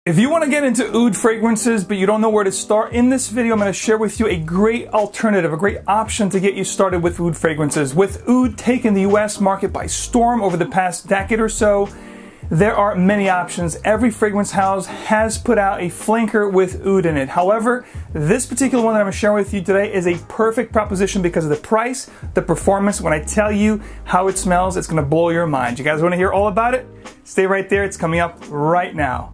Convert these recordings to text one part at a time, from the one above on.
If you want to get into oud fragrances but you don't know where to start, in this video I'm going to share with you a great alternative, a great option to get you started with oud fragrances. With oud taking the US market by storm over the past decade or so, there are many options. Every fragrance house has put out a flanker with oud in it. However, this particular one that I'm going to share with you today is a perfect proposition because of the price, the performance. When I tell you how it smells, it's going to blow your mind. You guys want to hear all about it? Stay right there. It's coming up right now.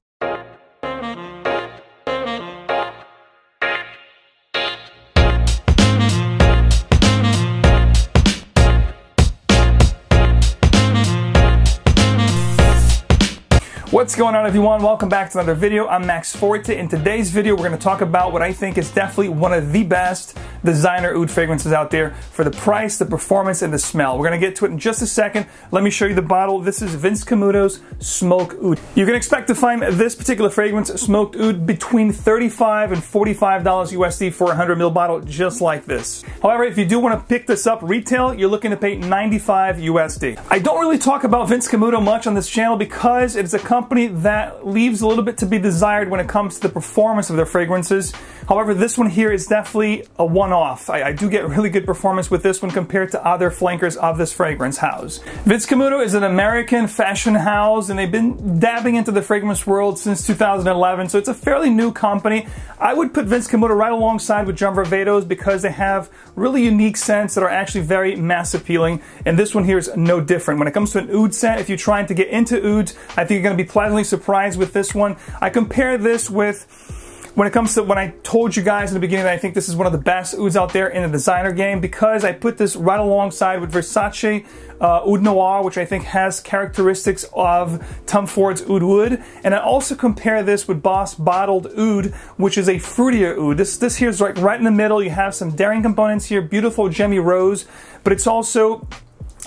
What's going on, everyone? Welcome back to another video. I'm Max Forti. In today's video, we're going to talk about what I think is definitely one of the best designer oud fragrances out there for the price, the performance, and the smell. We're going to get to it in just a second. Let me show you the bottle. This is Vince Camuto's Smoked Oud. You can expect to find this particular fragrance, Smoked Oud, between $35 and $45 USD for a 100 ml bottle just like this. However, if you do want to pick this up retail, you're looking to pay $95 USD. I don't really talk about Vince Camuto much on this channel because it's a company that leaves a little bit to be desired when it comes to the performance of their fragrances. However, this one here is definitely a one-off. I do get really good performance with this one compared to other flankers of this fragrance house. Vince Camuto is an American fashion house, and they've been dabbing into the fragrance world since 2011, so it's a fairly new company. I would put Vince Camuto right alongside with John Varvatos because they have really unique scents that are actually very mass appealing, and this one here is no different. When it comes to an oud scent, if you're trying to get into oud, I think you're going to be pleasantly surprised with this one. I compare this with, when it comes to when I told you guys in the beginning that I think this is one of the best ouds out there in the designer game, because I put this right alongside with Versace Oud Noir, which I think has characteristics of Tom Ford's Oud Wood, and I also compare this with Boss Bottled Oud, which is a fruitier oud. This here is right in the middle. You have some daring components here, beautiful gemmy rose, but it's also,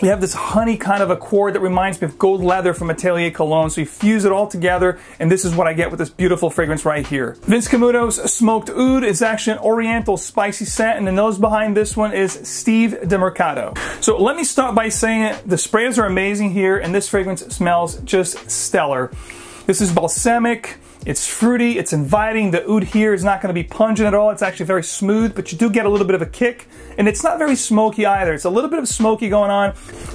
you have this honey kind of accord that reminds me of gold leather from Atelier Cologne. So you fuse it all together, and this is what I get with this beautiful fragrance right here. Vince Camuto's Smoked Oud is actually an oriental spicy scent, and the nose behind this one is Steve DeMercato. So let me start by saying the sprayers are amazing here, and this fragrance smells just stellar. This is balsamic. It's fruity, it's inviting. The oud here is not going to be pungent at all. It's actually very smooth, but you do get a little bit of a kick. And it's not very smoky either. It's a little bit of smoky going on.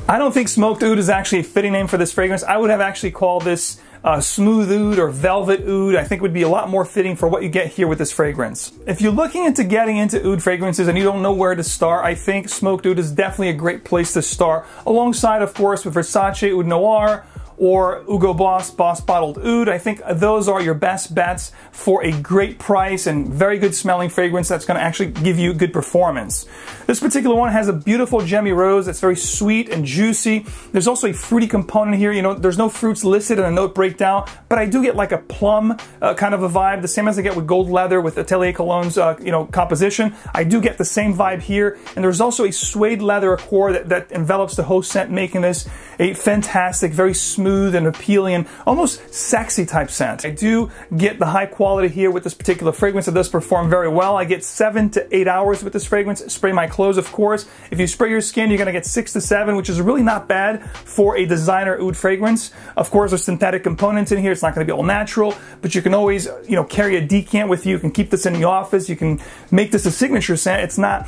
I don't think Smoked Oud is actually a fitting name for this fragrance. I would have actually called this Smooth Oud or Velvet Oud. I think would be a lot more fitting for what you get here with this fragrance. If you're looking into getting into oud fragrances and you don't know where to start, I think Smoked Oud is definitely a great place to start. Alongside, of course, with Versace Oud Noir, or Hugo Boss Bottled Oud. I think those are your best bets for a great price and very good smelling fragrance that's going to actually give you good performance. This particular one has a beautiful gemmy rose that's very sweet and juicy. There's also a fruity component here. You know, there's no fruits listed in a note breakdown, but I do get like a plum kind of a vibe, the same as I get with gold leather with Atelier Cologne's composition. I do get the same vibe here, and there's also a suede leather accord that envelops the whole scent, making this a fantastic, very smooth and appealing and almost sexy type scent. I do get the high quality here with this particular fragrance. It does perform very well. I get 7 to 8 hours with this fragrance. Spray my clothes, of course. If you spray your skin, you're going to get 6 to 7, which is really not bad for a designer oud fragrance. Of course, there's synthetic components in here. It's not going to be all natural, but you can always, carry a decant with you. You can keep this in the office. You can make this a signature scent. It's not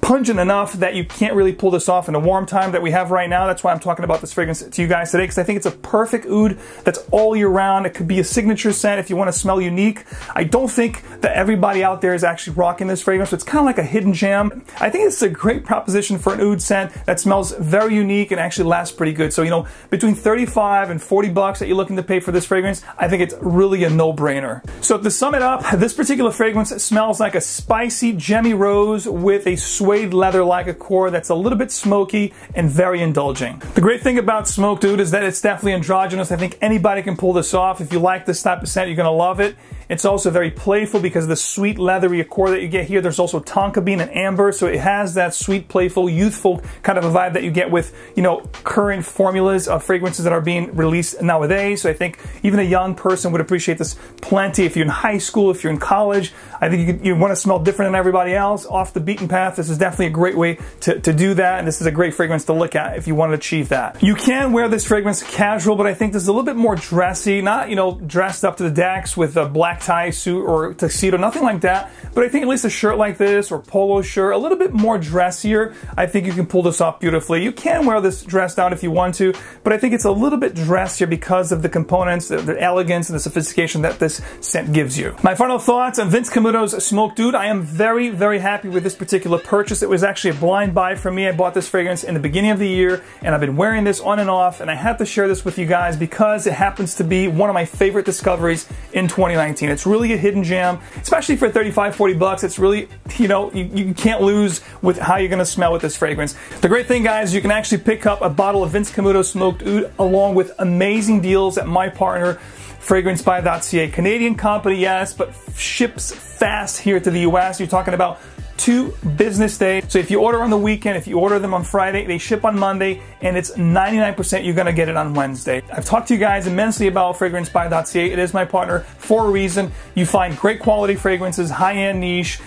pungent enough that you can't really pull this off in the warm time that we have right now. That's why I'm talking about this fragrance to you guys today, because I think it's a perfect oud that's all year round. It could be a signature scent if you want to smell unique. I don't think that everybody out there is actually rocking this fragrance, so it's kind of like a hidden gem. I think it's a great proposition for an oud scent that smells very unique and actually lasts pretty good. So, between 35 and 40 bucks that you're looking to pay for this fragrance, I think it's really a no-brainer. So to sum it up, this particular fragrance smells like a spicy gemmy rose with a suede leather-like accord that's a little bit smoky and very indulging. The great thing about Smoked Oud is that it's definitely androgynous. I think anybody can pull this off. If you like this type of scent, you're going to love it. It's also very playful because of the sweet leathery accord that you get here. There's also tonka bean and amber, so it has that sweet, playful, youthful kind of a vibe that you get with, you know, current formulas of fragrances that are being released nowadays. So I think even a young person would appreciate this plenty. If you're in high school, if you're in college, I think you want to smell different than everybody else, off the beaten path. This is definitely a great way to do that, and this is a great fragrance to look at if you want to achieve that. You can wear this fragrance casual, but I think this is a little bit more dressy, not, you know, dressed up to the decks with a black tie suit or tuxedo, nothing like that, but I think at least a shirt like this or polo shirt, a little bit more dressier, I think you can pull this off beautifully. You can wear this dressed down if you want to, but I think it's a little bit dressier because of the components, the elegance and the sophistication that this scent gives you. My final thoughts on Vince Camuto's Smoked Oud. I am very, very happy with this particular purchase. It was actually a blind buy for me. I bought this fragrance in the beginning of the year, and I've been wearing this on and off, and I had to share this with you guys because it happens to be one of my favorite discoveries in 2019. It's really a hidden gem, especially for 35, 40 bucks. It's really, you know, you can't lose with how you're going to smell with this fragrance. The great thing, guys, you can actually pick up a bottle of Vince Camuto Smoked Oud along with amazing deals at my partner, FragranceBuy.ca. Canadian company, yes, but ships fast here to the US. You're talking about 2 business days. So if you order on the weekend, if you order them on Friday, they ship on Monday, and it's 99% you're gonna get it on Wednesday. I've talked to you guys immensely about FragranceBuy.ca. It is my partner for a reason. You find great quality fragrances, high-end niche,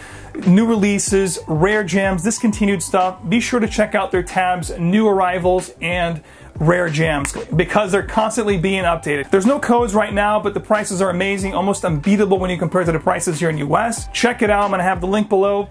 new releases, rare gems, discontinued stuff. Be sure to check out their tabs, new arrivals, and rare gems, because they're constantly being updated. There's no codes right now, but the prices are amazing, almost unbeatable when you compare to the prices here in the US. Check it out. I'm gonna have the link below,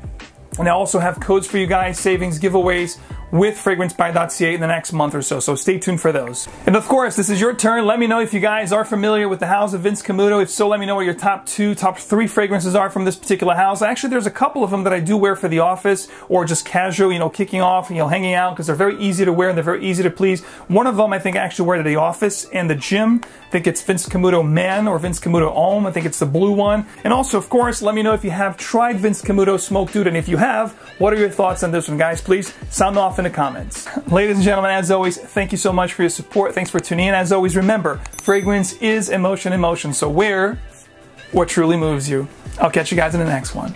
and I also have codes for you guys, savings, giveaways with FragranceBuy.ca in the next month or so, so stay tuned for those. And of course, this is your turn. Let me know if you guys are familiar with the house of Vince Camuto. If so, let me know what your top 2, top 3 fragrances are from this particular house. Actually, there's a couple of them that I do wear for the office or just casual, you know, kicking off, you know, hanging out, because they're very easy to wear and they're very easy to please. One of them I think I actually wear to the office and the gym. I think it's Vince Camuto Men or Vince Camuto Homme. I think it's the blue one. And also, of course, let me know if you have tried Vince Camuto Smoked Oud, and if you have, what are your thoughts on this one, guys? Please sound off in the comments. Ladies and gentlemen, as always, thank you so much for your support. Thanks for tuning in. As always, remember, fragrance is emotion in motion, so wear what truly moves you. I'll catch you guys in the next one.